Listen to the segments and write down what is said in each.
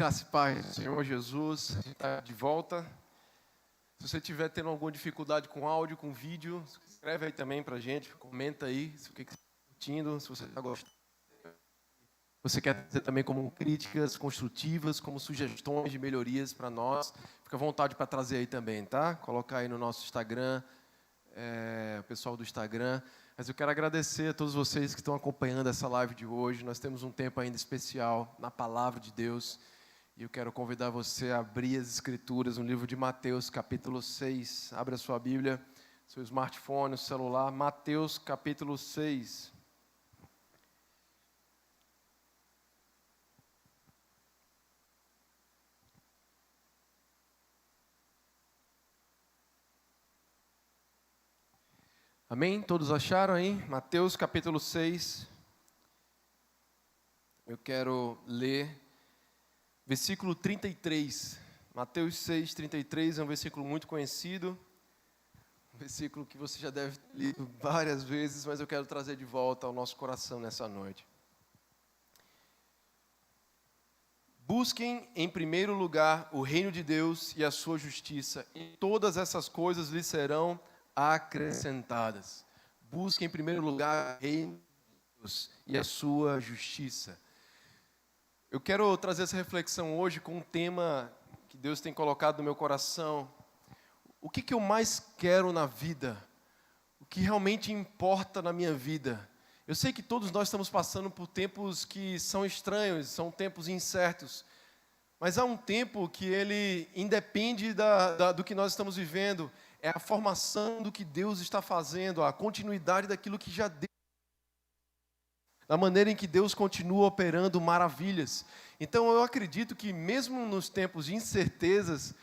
Graça e paz, Senhor Jesus, a gente está de volta. Se você estiver tendo alguma dificuldade com áudio, com vídeo, escreve aí também para a gente, comenta aí o que você está curtindo, se você está gostando. Você quer ter também como críticas construtivas, como sugestões de melhorias para nós, fica à vontade para trazer aí também, tá? Colocar aí no nosso Instagram, o pessoal do Instagram. Mas eu quero agradecer a todos vocês que estão acompanhando essa live de hoje. Nós temos um tempo ainda especial na Palavra de Deus. E eu quero convidar você a abrir as Escrituras no livro de Mateus, capítulo 6. Abra a sua Bíblia, seu smartphone, o celular. Mateus, capítulo 6. Amém? Todos acharam aí? Mateus, capítulo 6. Eu quero ler versículo 33. Mateus 6, 33 é um versículo muito conhecido. Um versículo que você já deve ter lido várias vezes, mas eu quero trazer de volta ao nosso coração nessa noite. Busquem em primeiro lugar o reino de Deus e a sua justiça, e todas essas coisas lhes serão acrescentadas. Busquem em primeiro lugar o reino de Deus e a sua justiça. Eu quero trazer essa reflexão hoje com um tema que Deus tem colocado no meu coração. O que eu mais quero na vida? O que realmente importa na minha vida? Eu sei que todos nós estamos passando por tempos que são estranhos, são tempos incertos. Mas há um tempo que ele independe do que nós estamos vivendo. É a formação do que Deus está fazendo, a continuidade daquilo que já deu. Da maneira em que Deus continua operando maravilhas. Então eu acredito que mesmo nos tempos de incertezas,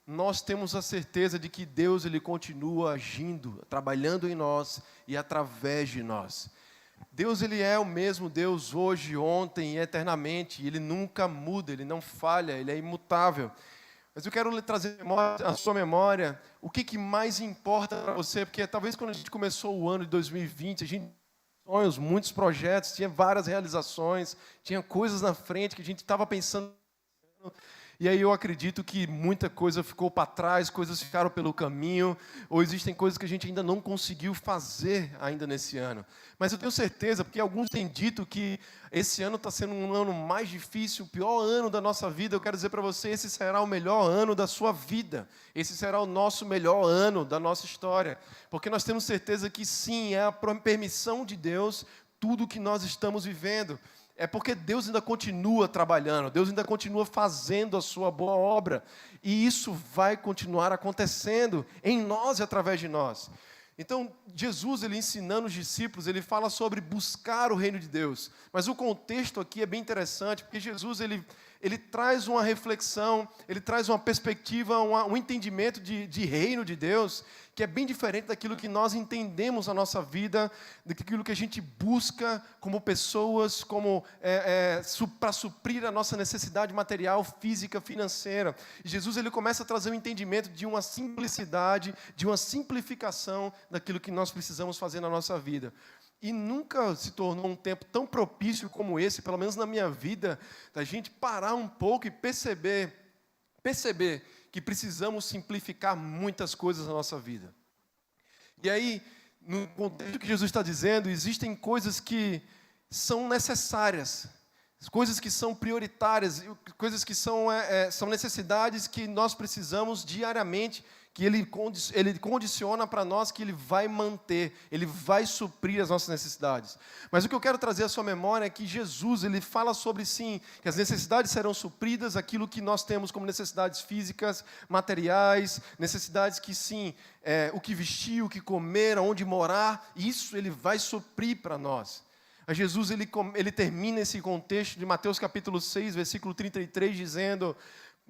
nós temos a certeza de que Deus ele continua agindo, trabalhando em nós e através de nós. Deus ele é o mesmo Deus hoje, ontem e eternamente. Ele nunca muda, ele não falha, ele é imutável. Mas eu quero trazer à sua memória o que mais importa para você, porque talvez quando a gente começou o ano de 2020, a gente sonhos, muitos projetos, tinha várias realizações, tinha coisas na frente que a gente estava pensando. E aí eu acredito que muita coisa ficou para trás, coisas ficaram pelo caminho, ou existem coisas que a gente ainda não conseguiu fazer ainda nesse ano. Mas eu tenho certeza, porque alguns têm dito que esse ano está sendo um ano mais difícil, o pior ano da nossa vida. Eu quero dizer para você, esse será o melhor ano da sua vida. Esse será o nosso melhor ano da nossa história. Porque nós temos certeza que sim, é a permissão de Deus tudo o que nós estamos vivendo. É porque Deus ainda continua trabalhando, Deus ainda continua fazendo a sua boa obra. E isso vai continuar acontecendo em nós e através de nós. Então, Jesus, ele ensinando os discípulos, ele fala sobre buscar o reino de Deus. Mas o contexto aqui é bem interessante, porque Jesus, ele traz uma reflexão, ele traz uma perspectiva, um entendimento de reino de Deus, que é bem diferente daquilo que nós entendemos na nossa vida, daquilo que a gente busca como pessoas, para suprir a nossa necessidade material, física, financeira. E Jesus ele começa a trazer um entendimento de uma simplicidade, de uma simplificação daquilo que nós precisamos fazer na nossa vida. E nunca se tornou um tempo tão propício como esse, pelo menos na minha vida, da gente parar um pouco e perceber que precisamos simplificar muitas coisas na nossa vida. E aí, no contexto que Jesus está dizendo, existem coisas que são necessárias, coisas que são prioritárias, coisas que são necessidades que nós precisamos diariamente, que ele condiciona para nós que ele vai manter, ele vai suprir as nossas necessidades. Mas o que eu quero trazer à sua memória é que Jesus, ele fala sobre sim, que as necessidades serão supridas, aquilo que nós temos como necessidades físicas, materiais, necessidades que sim, o que vestir, o que comer, onde morar, isso ele vai suprir para nós. Mas Jesus, ele termina esse contexto de Mateus capítulo 6, versículo 33, dizendo: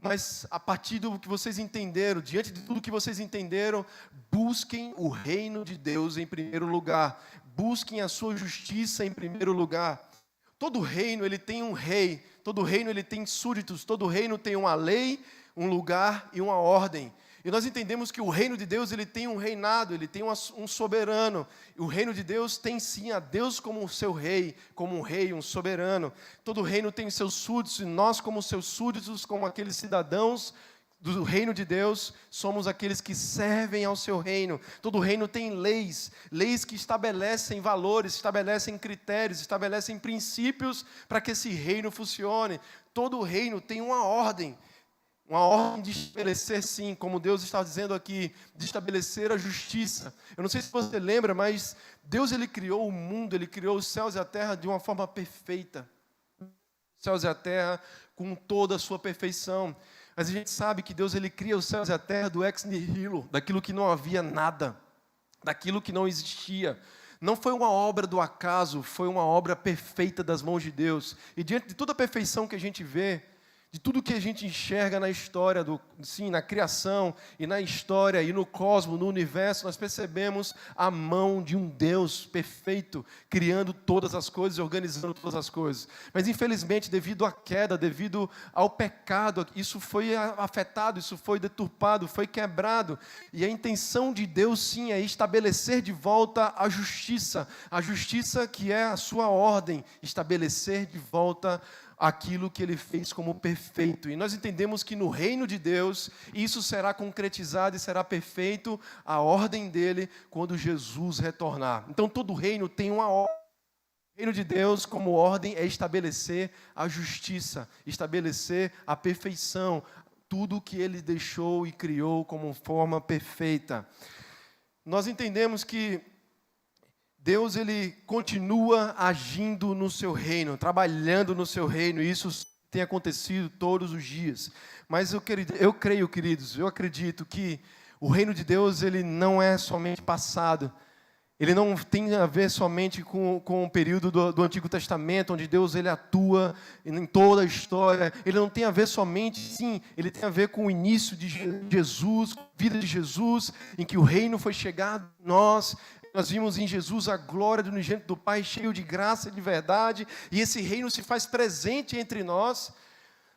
mas a partir do que vocês entenderam, diante de tudo que vocês entenderam, busquem o reino de Deus em primeiro lugar. Busquem a sua justiça em primeiro lugar. Todo reino, ele tem um rei. Todo reino, ele tem súditos. Todo reino tem uma lei, um lugar e uma ordem. E nós entendemos que o reino de Deus, ele tem um reinado, ele tem um soberano. O reino de Deus tem sim a Deus como o seu rei, como um rei, um soberano. Todo reino tem seus súditos, e nós como seus súditos, como aqueles cidadãos do reino de Deus, somos aqueles que servem ao seu reino. Todo reino tem leis que estabelecem valores, estabelecem critérios, estabelecem princípios para que esse reino funcione. Todo reino tem uma ordem de estabelecer, sim, como Deus está dizendo aqui, de estabelecer a justiça. Eu não sei se você lembra, mas Deus, ele criou o mundo, ele criou os céus e a terra de uma forma perfeita. Os céus e a terra com toda a sua perfeição. Mas a gente sabe que Deus, ele cria os céus e a terra do ex nihilo, daquilo que não havia nada, daquilo que não existia. Não foi uma obra do acaso, foi uma obra perfeita das mãos de Deus. E diante de toda a perfeição que a gente vê, de tudo que a gente enxerga na história, na criação, e na história, e no cosmos, no universo, nós percebemos a mão de um Deus perfeito, criando todas as coisas e organizando todas as coisas. Mas, infelizmente, devido à queda, devido ao pecado, isso foi afetado, isso foi deturpado, foi quebrado. E a intenção de Deus, sim, é estabelecer de volta a justiça que é a sua ordem, estabelecer de volta aquilo que ele fez como perfeito. E nós entendemos que no reino de Deus, isso será concretizado e será perfeito, a ordem dele, quando Jesus retornar. Então todo reino tem uma ordem. O reino de Deus, como ordem, é estabelecer a justiça, estabelecer a perfeição, tudo o que ele deixou e criou como forma perfeita. Nós entendemos que Deus, ele continua agindo no seu reino, trabalhando no seu reino, e isso tem acontecido todos os dias. Mas eu creio, queridos, eu acredito que o reino de Deus, ele não é somente passado. Ele não tem a ver somente com o período do Antigo Testamento, onde Deus, ele atua em toda a história. Ele não tem a ver somente, sim, ele tem a ver com o início de Jesus, a vida de Jesus, em que o reino foi chegado a nós. Nós vimos em Jesus a glória do unigênito do Pai, cheio de graça e de verdade, e esse reino se faz presente entre nós.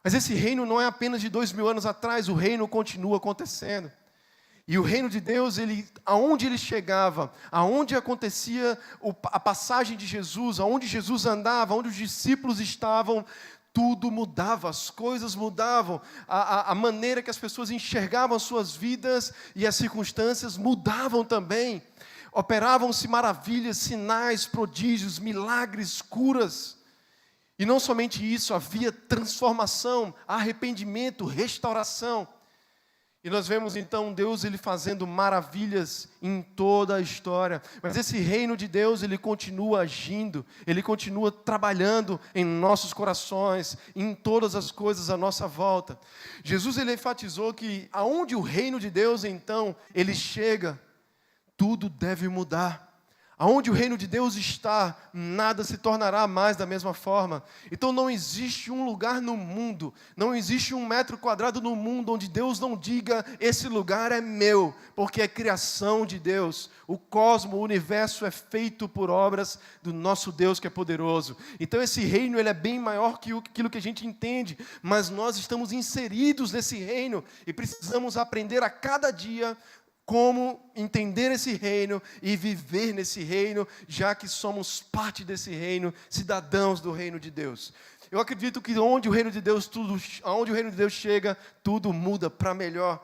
Mas esse reino não é apenas de 2000 anos atrás, o reino continua acontecendo. E o reino de Deus, aonde ele chegava, aonde acontecia a passagem de Jesus, aonde Jesus andava, aonde os discípulos estavam, tudo mudava, as coisas mudavam, a maneira que as pessoas enxergavam as suas vidas e as circunstâncias mudavam também. Operavam-se maravilhas, sinais, prodígios, milagres, curas. E não somente isso, havia transformação, arrependimento, restauração. E nós vemos então Deus, ele fazendo maravilhas em toda a história. Mas esse reino de Deus, ele continua agindo, ele continua trabalhando em nossos corações, em todas as coisas à nossa volta. Jesus, ele enfatizou que aonde o reino de Deus então, ele chega, tudo deve mudar. Aonde o reino de Deus está, nada se tornará mais da mesma forma. Então não existe um lugar no mundo, não existe 1 metro quadrado no mundo onde Deus não diga, esse lugar é meu, porque é criação de Deus. O cosmos, o universo é feito por obras do nosso Deus que é poderoso. Então esse reino, ele é bem maior que aquilo que a gente entende, mas nós estamos inseridos nesse reino e precisamos aprender a cada dia como entender esse reino e viver nesse reino, já que somos parte desse reino, cidadãos do reino de Deus. Eu acredito que onde o reino de Deus chega, tudo muda para melhor.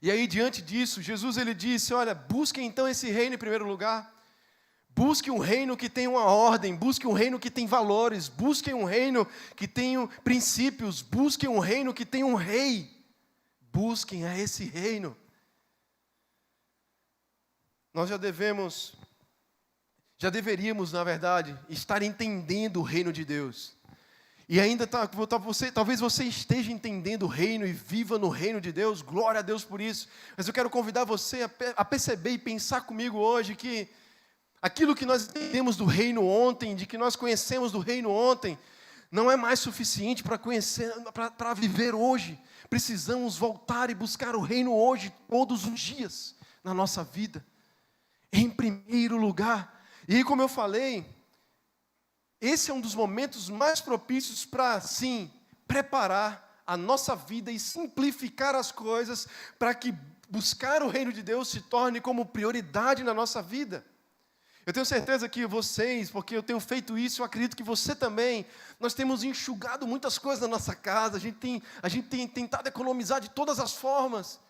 E aí, diante disso, Jesus, ele disse, olha, busquem então esse reino em primeiro lugar. Busque um reino que tem uma ordem, busque um reino que tem valores, busque um reino que tem princípios, busque um reino que tem um rei. Busquem a esse reino. Nós já deveríamos, na verdade, estar entendendo o reino de Deus. E ainda talvez você esteja entendendo o reino e viva no reino de Deus, glória a Deus por isso. Mas eu quero convidar você a perceber e pensar comigo hoje que aquilo que nós entendemos do reino ontem, de que nós conhecemos do reino ontem, não é mais suficiente para viver hoje. Precisamos voltar e buscar o reino hoje, todos os dias, na nossa vida. Em primeiro lugar. E como eu falei, esse é um dos momentos mais propícios para, sim, preparar a nossa vida e simplificar as coisas para que buscar o reino de Deus se torne como prioridade na nossa vida. Eu tenho certeza que vocês, porque eu tenho feito isso, eu acredito que você também, nós temos enxugado muitas coisas na nossa casa, a gente tem tentado economizar de todas as formas.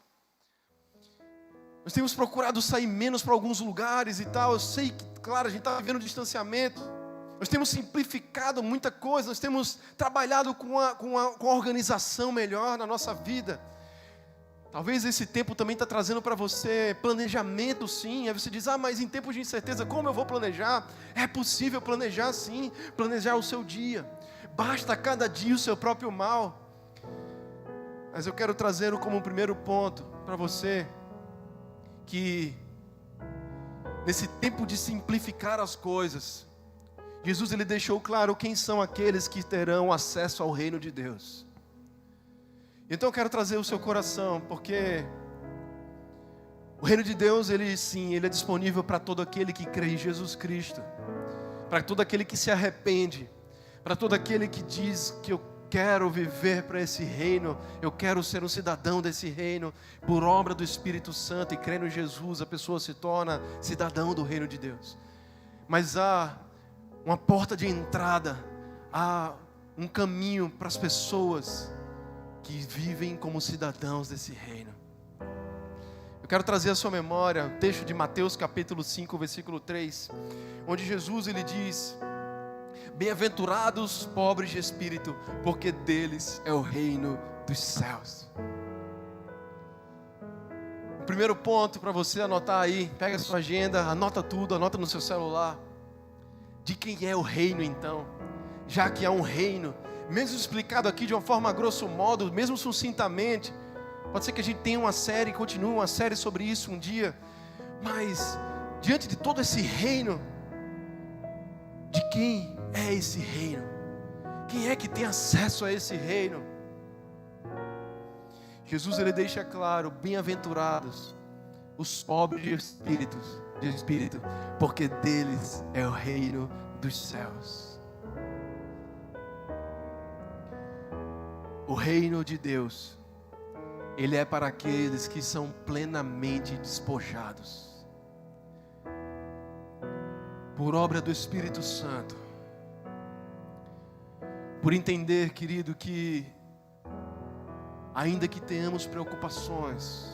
Nós temos procurado sair menos para alguns lugares e tal. Eu sei que, claro, a gente está vivendo distanciamento. Nós temos simplificado muita coisa, nós temos trabalhado com a organização melhor na nossa vida. Talvez esse tempo também está trazendo para você planejamento, sim. Aí você diz, mas em tempos de incerteza, como eu vou planejar? É possível planejar, sim. Planejar o seu dia. Basta cada dia o seu próprio mal. Mas eu quero trazer como primeiro ponto para você, que nesse tempo de simplificar as coisas, Jesus ele deixou claro quem são aqueles que terão acesso ao reino de Deus. Então eu quero trazer o seu coração, porque o reino de Deus, ele é disponível para todo aquele que crê em Jesus Cristo, para todo aquele que se arrepende, para todo aquele que diz que eu quero viver para esse reino, eu quero ser um cidadão desse reino, por obra do Espírito Santo, e crendo em Jesus, a pessoa se torna cidadão do reino de Deus. Mas há uma porta de entrada, há um caminho para as pessoas que vivem como cidadãos desse reino. Eu quero trazer à sua memória o texto de Mateus capítulo 5, versículo 3, onde Jesus ele diz: bem-aventurados pobres de espírito, porque deles é o reino dos céus. O primeiro ponto para você anotar aí, pega a sua agenda, anota tudo, anota no seu celular. De quem é o reino então? Já que há um reino, mesmo explicado aqui de uma forma grosso modo, mesmo sucintamente, pode ser que a gente tenha uma série, continue uma série sobre isso um dia, mas diante de todo esse reino, de quem é esse reino? Quem é que tem acesso a esse reino? Jesus ele deixa claro: bem-aventurados os pobres de espírito, porque deles é o reino dos céus. O reino de Deus, ele é para aqueles que são plenamente despojados, por obra do Espírito Santo, por entender, querido, que ainda que tenhamos preocupações,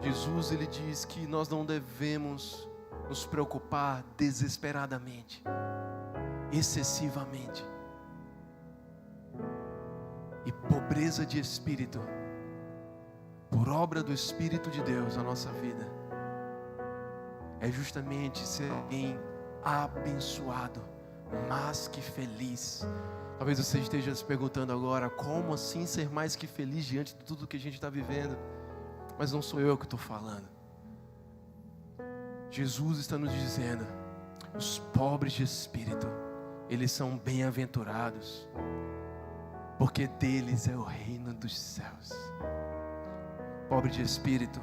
Jesus ele diz que nós não devemos nos preocupar desesperadamente, excessivamente. E pobreza de espírito, por obra do Espírito de Deus na nossa vida, é justamente ser alguém abençoado, mais que feliz. Talvez você esteja se perguntando agora: como assim ser mais que feliz diante de tudo que a gente está vivendo? Mas não sou eu que estou falando. Jesus está nos dizendo: os pobres de espírito, eles são bem-aventurados, porque deles é o reino dos céus. Pobre de espírito,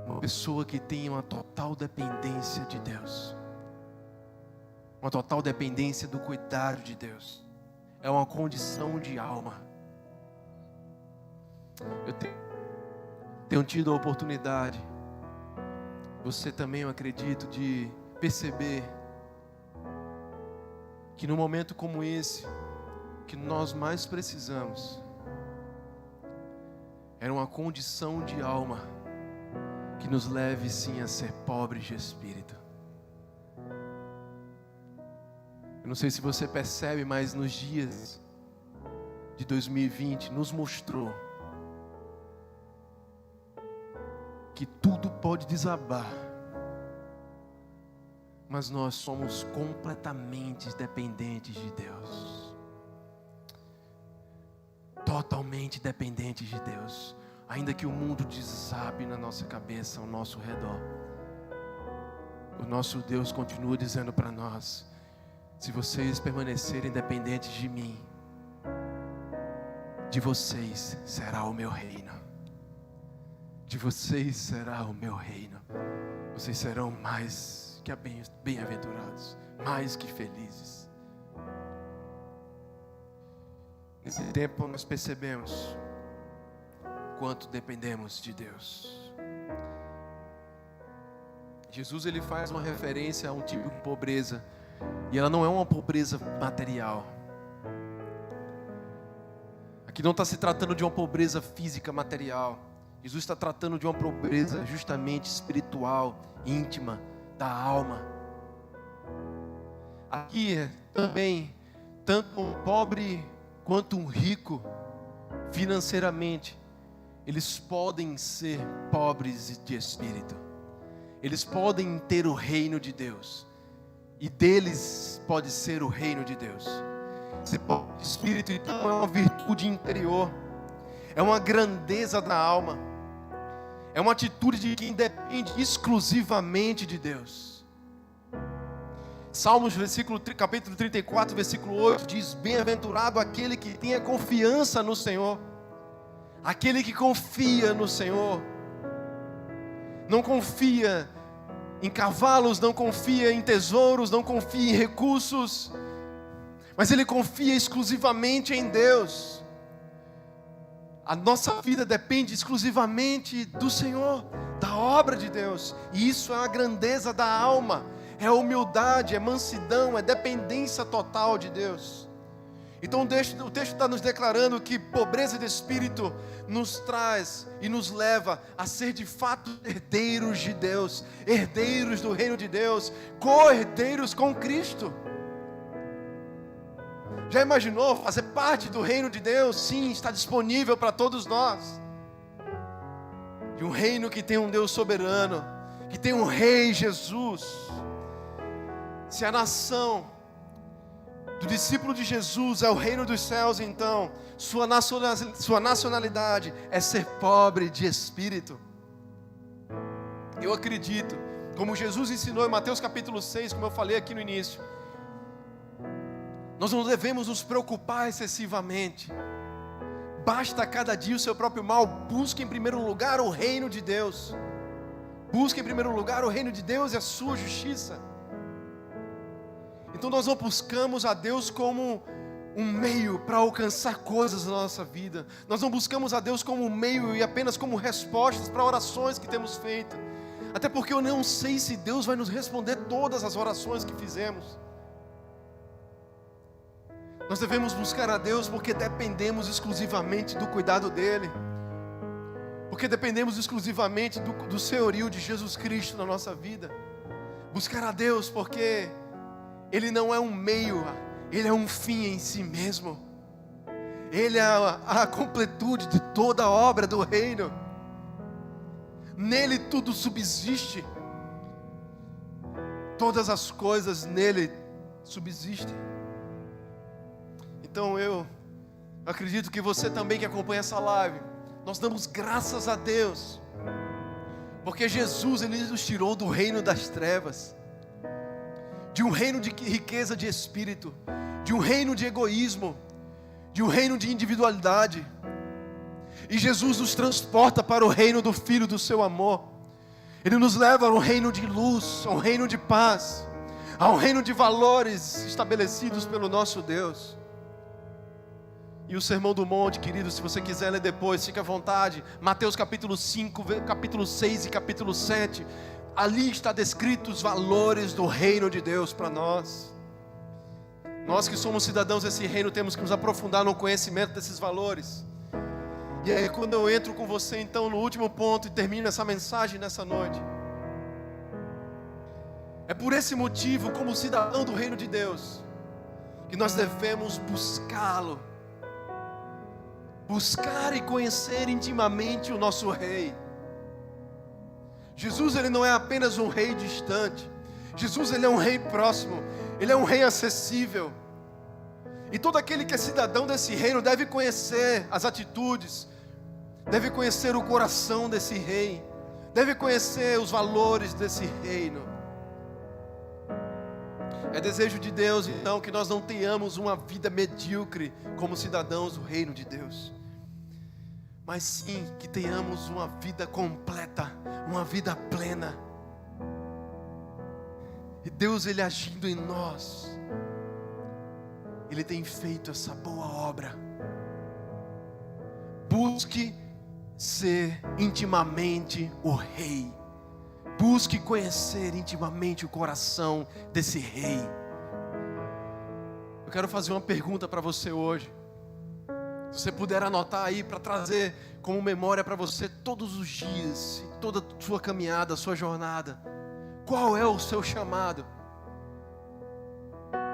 uma pessoa que tem uma total dependência de Deus, uma total dependência do cuidado de Deus, é uma condição de alma. Eu tenho tido a oportunidade, você também, eu acredito, de perceber que num momento como esse, que nós mais precisamos era uma condição de alma que nos leve sim a ser pobres de espírito. Eu não sei se você percebe, mas nos dias de 2020 nos mostrou que tudo pode desabar, mas nós somos completamente dependentes de Deus. Totalmente dependentes de Deus. Ainda que o mundo desabe na nossa cabeça, ao nosso redor, o nosso Deus continua dizendo para nós: se vocês permanecerem dependentes de mim, de vocês será o meu reino. De vocês será o meu reino. Vocês serão mais que bem-aventurados, mais que felizes. Nesse tempo nós percebemos quanto dependemos de Deus. Jesus ele faz uma referência a um tipo de pobreza, e ela não é uma pobreza material. Aqui não está se tratando de uma pobreza física material. Jesus está tratando de uma pobreza justamente espiritual, íntima, da alma. Aqui também, tanto um pobre quanto um rico, financeiramente, eles podem ser pobres de espírito. Eles podem ter o reino de Deus, e deles pode ser o reino de Deus. Ser pobre de espírito, então, é uma virtude interior, é uma grandeza da alma, é uma atitude de quem depende exclusivamente de Deus. Salmos, capítulo 34, versículo 8, diz: bem-aventurado aquele que tenha confiança no Senhor. Aquele que confia no Senhor. Não confia em cavalos, não confia em tesouros, não confia em recursos, mas ele confia exclusivamente em Deus. A nossa vida depende exclusivamente do Senhor, da obra de Deus, e isso é a grandeza da alma, é humildade, é mansidão, é dependência total de Deus. Então o texto está nos declarando que pobreza de espírito nos traz e nos leva a ser de fato herdeiros de Deus, herdeiros do reino de Deus, co-herdeiros com Cristo. Já imaginou fazer parte do reino de Deus? Sim, está disponível para todos nós. De um reino que tem um Deus soberano, que tem um rei Jesus. Se a nação do discípulo de Jesus é o reino dos céus, então sua nacionalidade é ser pobre de espírito. Eu acredito, como Jesus ensinou em Mateus capítulo 6, como eu falei aqui no início, nós não devemos nos preocupar excessivamente. Basta cada dia o seu próprio mal. Busque em primeiro lugar o reino de Deus. Busque em primeiro lugar o reino de Deus e a sua justiça. Então nós não buscamos a Deus como um meio para alcançar coisas na nossa vida. Nós não buscamos a Deus como um meio e apenas como respostas para orações que temos feito. Até porque eu não sei se Deus vai nos responder todas as orações que fizemos. Nós devemos buscar a Deus porque dependemos exclusivamente do cuidado dEle. Porque dependemos exclusivamente do senhorio de Jesus Cristo na nossa vida. Buscar a Deus porque Ele não é um meio, Ele é um fim em si mesmo. Ele é a completude de toda a obra do reino. Nele tudo subsiste. Todas as coisas nele subsistem. Então eu acredito que você também que acompanha essa live, nós damos graças a Deus, porque Jesus Ele nos tirou do reino das trevas, de um reino de riqueza de espírito, de um reino de egoísmo, de um reino de individualidade, e Jesus nos transporta para o reino do Filho do seu amor. Ele nos leva a um reino de luz, a um reino de paz, a um reino de valores estabelecidos pelo nosso Deus. E o Sermão do Monte, querido, se você quiser ler depois, fique à vontade. Mateus capítulo 5, capítulo 6 e capítulo 7. Ali está descritos os valores do reino de Deus para nós. Nós que somos cidadãos desse reino temos que nos aprofundar no conhecimento desses valores. E aí quando eu entro com você então no último ponto e termino essa mensagem nessa noite. É por esse motivo, como cidadão do reino de Deus, que nós devemos buscá-lo. Buscar e conhecer intimamente o nosso rei. Jesus ele não é apenas um rei distante. Jesus ele é um rei próximo. Ele é um rei acessível. E todo aquele que é cidadão desse reino deve conhecer as atitudes, deve conhecer o coração desse rei, deve conhecer os valores desse reino. É desejo de Deus então que nós não tenhamos uma vida medíocre como cidadãos do reino de Deus, mas sim que tenhamos uma vida completa, uma vida plena. E Deus ele agindo em nós, Ele tem feito essa boa obra. busque ser intimamente o rei. Busque conhecer intimamente o coração desse rei. Eu quero fazer uma pergunta para você hoje. Se você puder anotar aí para trazer como memória para você todos os dias, toda a sua caminhada, a sua jornada. Qual é o seu chamado?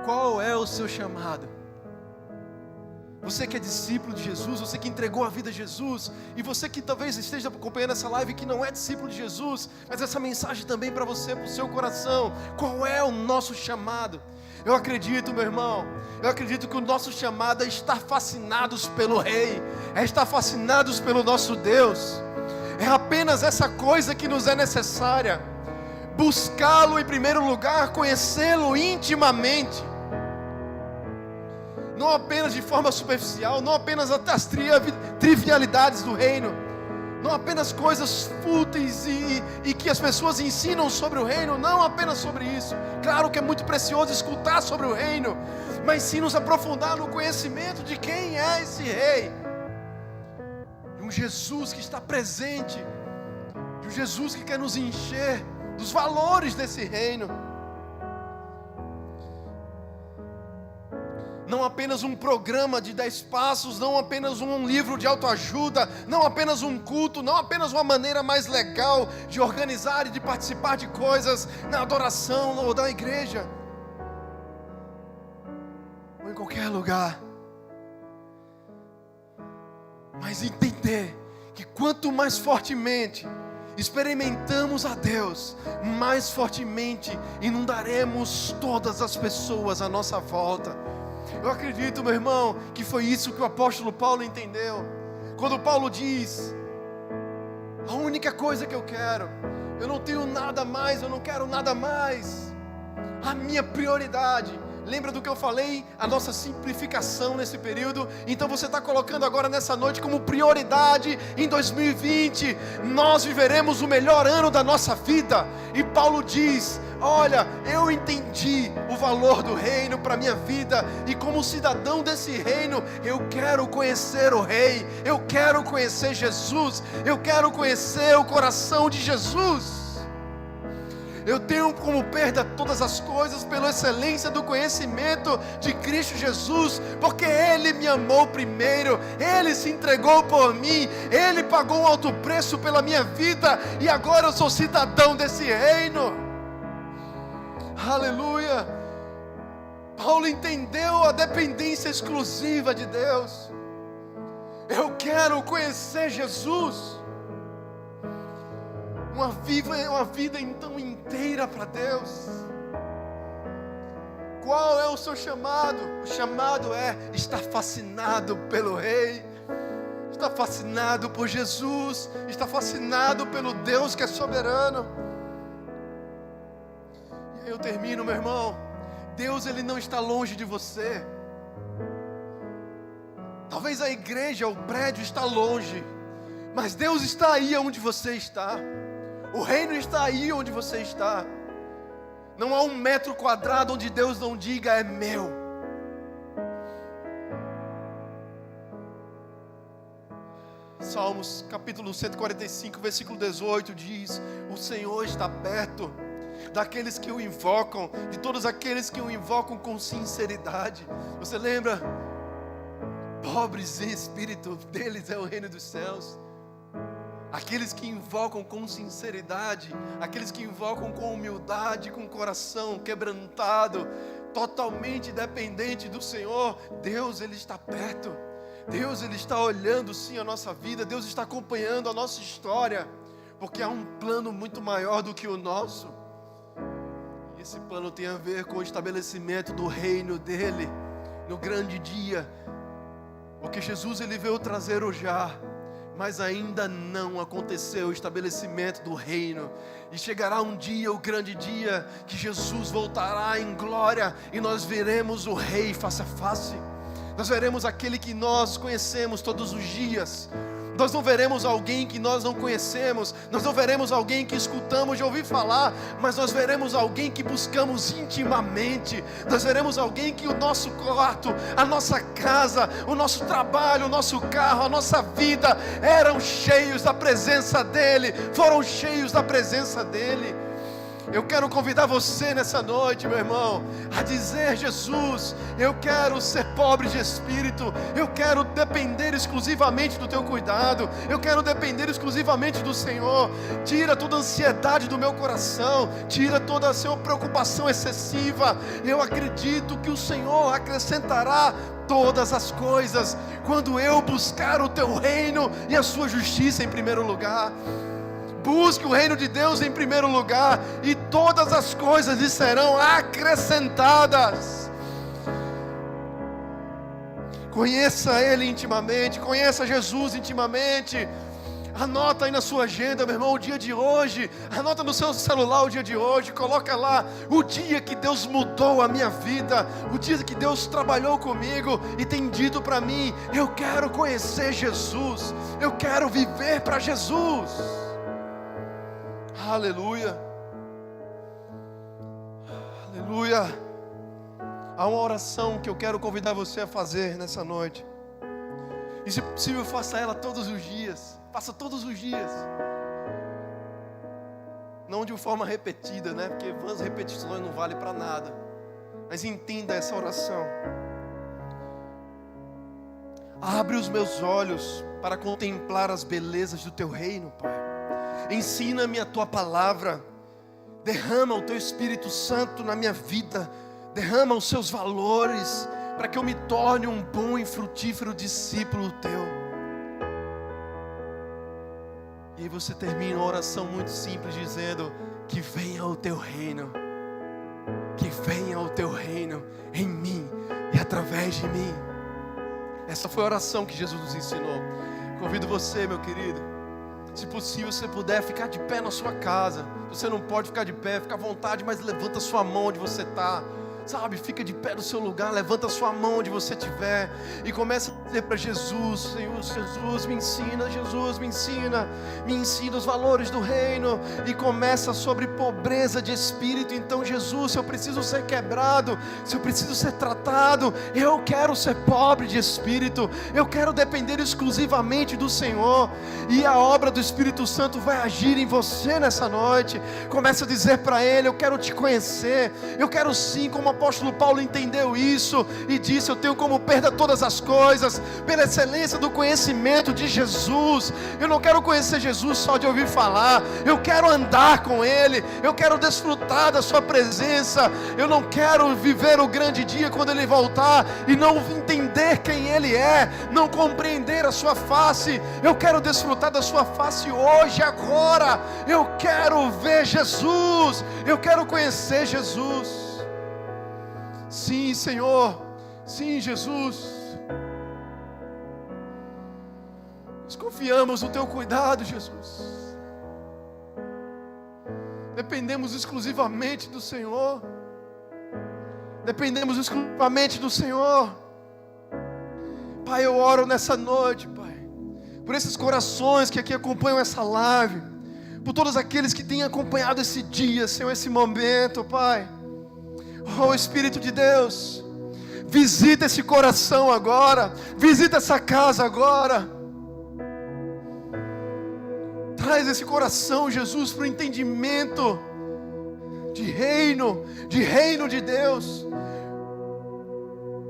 Qual é o seu chamado? Você que é discípulo de Jesus, você que entregou a vida a Jesus, e você que talvez esteja acompanhando essa live que não é discípulo de Jesus, mas essa mensagem também para você, para o seu coração. Qual é o nosso chamado? Eu acredito, meu irmão, eu acredito que o nosso chamado é estar fascinados pelo Rei, é estar fascinados pelo nosso Deus. É apenas essa coisa que nos é necessária: buscá-lo em primeiro lugar, conhecê-lo intimamente. Não apenas de forma superficial, não apenas as trivialidades do reino, não apenas coisas fúteis e que as pessoas ensinam sobre o reino, não apenas sobre isso. Claro que é muito precioso escutar sobre o reino, mas sim nos aprofundar no conhecimento de quem é esse rei, de um Jesus que está presente, de um Jesus que quer nos encher dos valores desse reino. Não apenas um programa de 10 passos, não apenas um livro de autoajuda, não apenas um culto, não apenas uma maneira mais legal de organizar e de participar de coisas na adoração ou da igreja, ou em qualquer lugar, mas entender que quanto mais fortemente experimentamos a Deus, mais fortemente inundaremos todas as pessoas à nossa volta. Eu acredito, meu irmão, que foi isso que o apóstolo Paulo entendeu. Quando Paulo diz: a única coisa que eu quero, eu não tenho nada mais, eu não quero nada mais. A minha prioridade, lembra do que eu falei? A nossa simplificação nesse período. Então você está colocando agora nessa noite como prioridade em 2020. Nós viveremos o melhor ano da nossa vida. E Paulo diz: olha, eu entendi o valor do reino para a minha vida, e como cidadão desse reino, eu quero conhecer o Rei, eu quero conhecer Jesus, eu quero conhecer o coração de Jesus. Eu tenho como perda todas as coisas pela excelência do conhecimento de Cristo Jesus, porque Ele me amou primeiro, Ele se entregou por mim, Ele pagou um alto preço pela minha vida, e agora eu sou cidadão desse reino. Aleluia! Paulo entendeu a dependência exclusiva de Deus. Eu quero conhecer Jesus. Uma vida então inteira para Deus. Qual é o seu chamado? O chamado é estar fascinado pelo Rei, estar fascinado por Jesus, estar fascinado pelo Deus que é soberano. E eu termino, meu irmão. Deus, Ele não está longe de você. Talvez a igreja, o prédio está longe, mas Deus está aí onde você está. O reino está aí onde você está. Não há 1 metro quadrado onde Deus não diga: é meu. Salmos capítulo 145, versículo 18 diz: o Senhor está perto daqueles que o invocam, de todos aqueles que o invocam com sinceridade. Você lembra? Pobres em espírito, deles é o reino dos céus. Aqueles que invocam com sinceridade, aqueles que invocam com humildade, com o coração quebrantado, totalmente dependente do Senhor, Deus, Ele está perto. Deus, Ele está olhando sim a nossa vida, Deus está acompanhando a nossa história, porque há um plano muito maior do que o nosso. E esse plano tem a ver com o estabelecimento do reino dEle, no grande dia, porque Jesus, Ele veio trazer o já, mas ainda não aconteceu o estabelecimento do reino. E chegará um dia, o grande dia, que Jesus voltará em glória, e nós veremos o Rei face a face. Nós veremos aquele que nós conhecemos todos os dias, Nós não veremos alguém que nós não conhecemos, nós não veremos alguém que escutamos de ouvir falar, mas nós veremos alguém que buscamos intimamente. Nós veremos alguém que o nosso quarto, a nossa casa, o nosso trabalho, o nosso carro, a nossa vida eram cheios da presença dEle, foram cheios da presença dEle. Eu quero convidar você nessa noite, meu irmão, a dizer: Jesus, eu quero ser pobre de espírito, eu quero depender exclusivamente do teu cuidado, eu quero depender exclusivamente do Senhor. Tira toda a ansiedade do meu coração, tira toda a sua preocupação excessiva. Eu acredito que o Senhor acrescentará todas as coisas quando eu buscar o teu reino e a sua justiça em primeiro lugar. Busque o reino de Deus em primeiro lugar, e todas as coisas lhe serão acrescentadas. Conheça Ele intimamente, conheça Jesus intimamente. Anota aí na sua agenda, meu irmão, o dia de hoje. Anota no seu celular o dia de hoje. Coloca lá o dia que Deus mudou a minha vida, o dia que Deus trabalhou comigo e tem dito para mim: eu quero conhecer Jesus, eu quero viver para Jesus. Aleluia, aleluia. Há uma oração que eu quero convidar você a fazer nessa noite, e se possível faça ela todos os dias. Faça todos os dias, não de forma repetida, né? Porque vãs repetições não valem para nada. Mas entenda essa oração: abre os meus olhos para contemplar as belezas do teu reino, Pai. Ensina-me a tua palavra, derrama o teu Espírito Santo na minha vida, derrama os seus valores, para que eu me torne um bom e frutífero discípulo teu. E aí você termina uma oração muito simples dizendo: que venha o teu reino, que venha o teu reino em mim e através de mim. Essa foi a oração que Jesus nos ensinou. Convido você, meu querido, se possível, se você puder ficar de pé na sua casa. Se você não pode ficar de pé, fica à vontade, mas levanta a sua mão onde você está. Sabe, fica de pé no seu lugar, levanta a sua mão onde você estiver e começa a dizer para Jesus: Senhor, Jesus me ensina, Jesus me ensina os valores do reino. E começa sobre pobreza de espírito. Então, Jesus, se eu preciso ser quebrado, se eu preciso ser tratado, eu quero ser pobre de espírito, eu quero depender exclusivamente do Senhor, e a obra do Espírito Santo vai agir em você nessa noite. Começa a dizer para Ele: eu quero te conhecer, eu quero sim, como o apóstolo Paulo entendeu isso e disse: eu tenho como perda todas as coisas, pela excelência do conhecimento de Jesus. Eu não quero conhecer Jesus só de ouvir falar, eu quero andar com Ele, eu quero desfrutar da sua presença. Eu não quero viver o grande dia quando Ele voltar e não entender quem Ele é, não compreender a sua face. Eu quero desfrutar da sua face hoje, agora. Eu quero ver Jesus, eu quero conhecer Jesus. Sim, Senhor, sim, Jesus, nós confiamos no teu cuidado, Jesus, dependemos exclusivamente do Senhor, dependemos exclusivamente do Senhor. Pai, eu oro nessa noite, Pai, por esses corações que aqui acompanham essa live, por todos aqueles que têm acompanhado esse dia, Senhor, esse momento, Pai. Oh, Espírito de Deus, visita esse coração agora, visita essa casa agora. Traz esse coração, Jesus, para o entendimento de reino de Deus.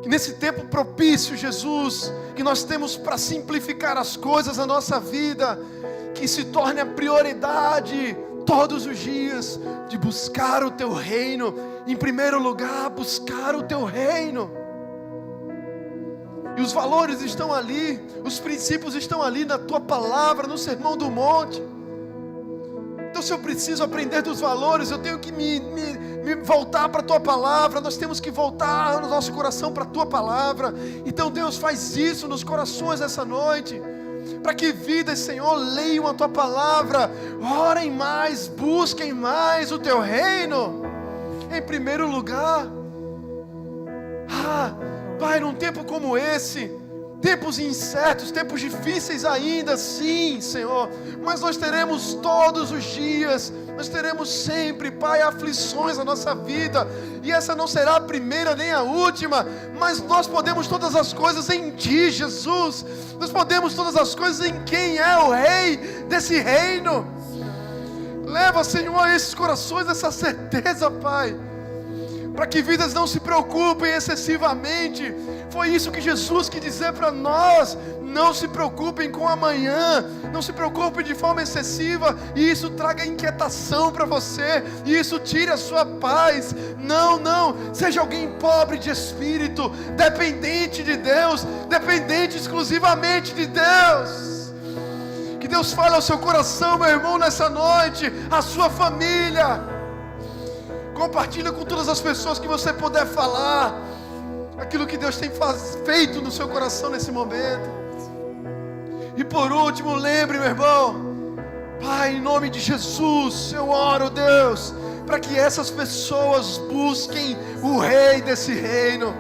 Que nesse tempo propício, Jesus, que nós temos para simplificar as coisas na nossa vida, que se torne a prioridade todos os dias de buscar o teu reino. Em primeiro lugar, buscar o teu reino. E os valores estão ali, os princípios estão ali na tua palavra, no Sermão do Monte. Então, se eu preciso aprender dos valores, eu tenho que me voltar para a tua palavra. Nós temos que voltar no nosso coração para a tua palavra. Então, Deus, faz isso nos corações essa noite, para que vidas, Senhor, leiam a tua palavra, orem mais, busquem mais o teu reino em primeiro lugar. Pai, num tempo como esse, tempos incertos, tempos difíceis ainda, sim, Senhor, mas nós teremos todos os dias, nós teremos sempre, Pai, aflições na nossa vida, e essa não será a primeira nem a última, mas nós podemos todas as coisas em Ti, Jesus, nós podemos todas as coisas em quem é o Rei desse reino. Leva, Senhor, esses corações, essa certeza, Pai, para que vidas não se preocupem excessivamente. Foi isso que Jesus quis dizer para nós: não se preocupem com amanhã, não se preocupem de forma excessiva, e isso traga inquietação para você, e isso tire a sua paz. Não, seja alguém pobre de espírito, dependente de Deus, dependente exclusivamente de Deus. Que Deus fale ao seu coração, meu irmão, nessa noite, a sua família. Compartilha com todas as pessoas que você puder falar aquilo que Deus tem feito no seu coração nesse momento. E por último, lembre, meu irmão, Pai, em nome de Jesus, eu oro, Deus, para que essas pessoas busquem o Rei desse reino.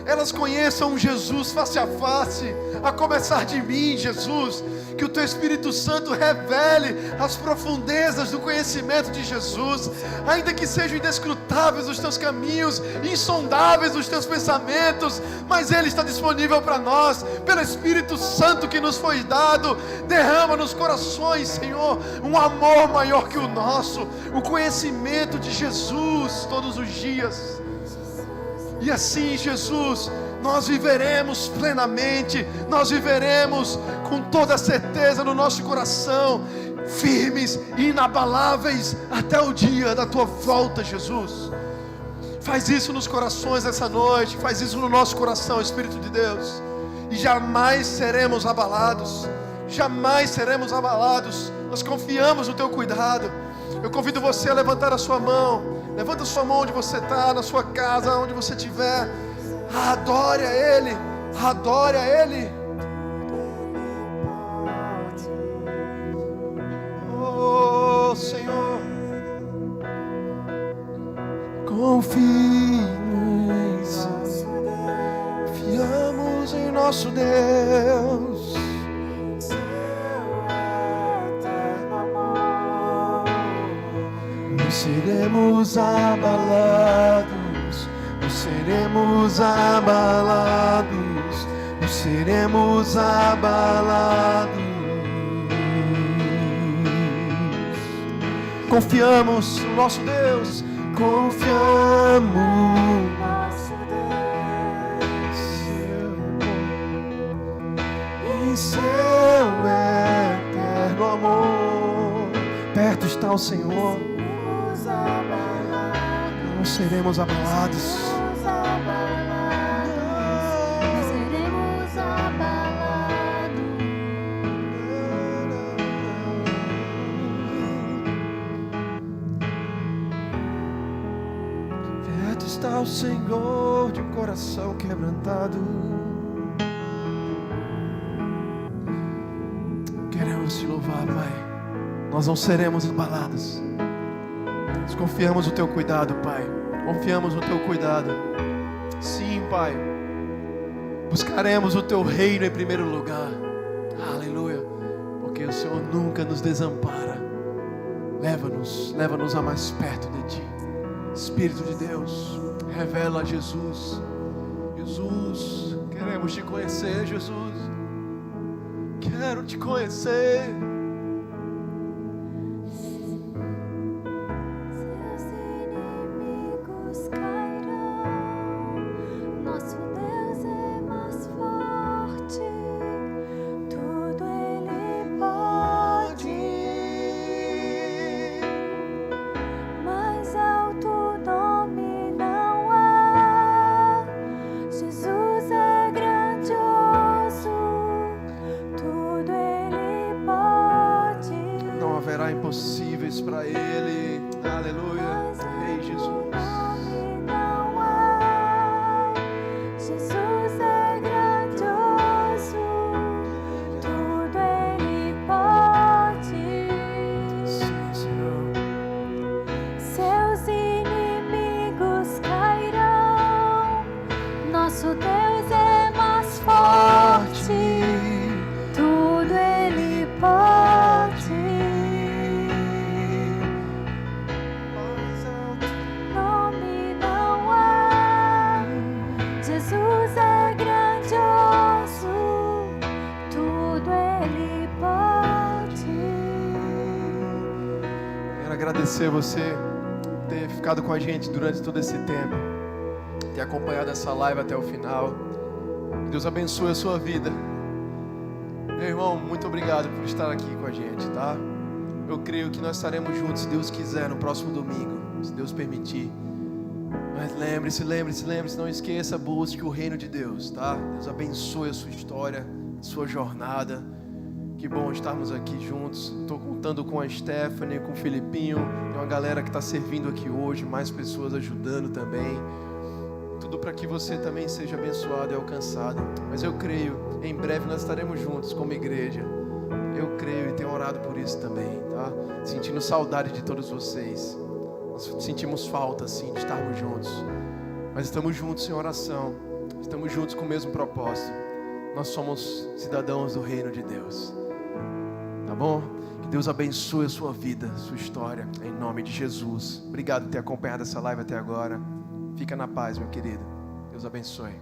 Elas conheçam Jesus face a face, a começar de mim, Jesus. Que o Teu Espírito Santo revele as profundezas do conhecimento de Jesus, ainda que sejam inescrutáveis os Teus caminhos, insondáveis os Teus pensamentos, mas Ele está disponível para nós, pelo Espírito Santo que nos foi dado. Derrama nos corações, Senhor, um amor maior que o nosso, o conhecimento de Jesus todos os dias. E assim, Jesus, nós viveremos plenamente, nós viveremos com toda a certeza no nosso coração, firmes e inabaláveis até o dia da Tua volta, Jesus. Faz isso nos corações essa noite, faz isso no nosso coração, Espírito de Deus, e jamais seremos abalados, jamais seremos abalados. Nós confiamos no Teu cuidado. Eu convido você a levantar a sua mão. Levanta a sua mão onde você está, na sua casa, onde você estiver. Adore a Ele, adore a Ele. Oh, Senhor, confie em Deus, fiamos em nosso Deus. Não seremos abalados, não seremos abalados, não seremos abalados. Confiamos no nosso Deus, confiamos no nosso Deus, em seu eterno amor. Perto está o Senhor. Não seremos abalados. Não seremos abalados. Perto está o Senhor de um coração quebrantado. Queremos te louvar, Pai. Nós não seremos abalados. Nós confiamos no Teu cuidado, Pai. Confiamos no Teu cuidado. Sim, Pai. Buscaremos o Teu reino em primeiro lugar. Aleluia. Porque o Senhor nunca nos desampara. Leva-nos a mais perto de Ti. Espírito de Deus, revela Jesus. Jesus, queremos Te conhecer, Jesus. Quero Te conhecer. Impossíveis para Ele, aleluia, Rei Jesus. Jesus é grandioso, tudo Ele pode. Sim, Senhor. Seus inimigos cairão, nosso Deus é mais forte. agradecer você ter ficado com a gente durante todo esse tempo, ter acompanhado essa live até o final. Que Deus abençoe a sua vida. Meu irmão, muito obrigado por estar aqui com a gente, tá? Eu creio que nós estaremos juntos, se Deus quiser, no próximo domingo, se Deus permitir. Mas lembre-se, não esqueça, busque o reino de Deus, tá? Deus abençoe a sua história, a sua jornada. Que bom estarmos aqui juntos. Estou contando com a Stephanie, com o Filipinho. Tem uma galera que está servindo aqui hoje, mais pessoas ajudando também. Tudo para que você também seja abençoado e alcançado. Mas eu creio, em breve nós estaremos juntos como igreja. Eu creio e tenho orado por isso também, tá? Sentindo saudade de todos vocês. Nós sentimos falta, sim, de estarmos juntos. Mas estamos juntos em oração. Estamos juntos com o mesmo propósito. Nós somos cidadãos do reino de Deus. Tá bom? Que Deus abençoe a sua vida, a sua história, em nome de Jesus. Obrigado por ter acompanhado essa live até agora. Fica na paz, meu querido. Deus abençoe.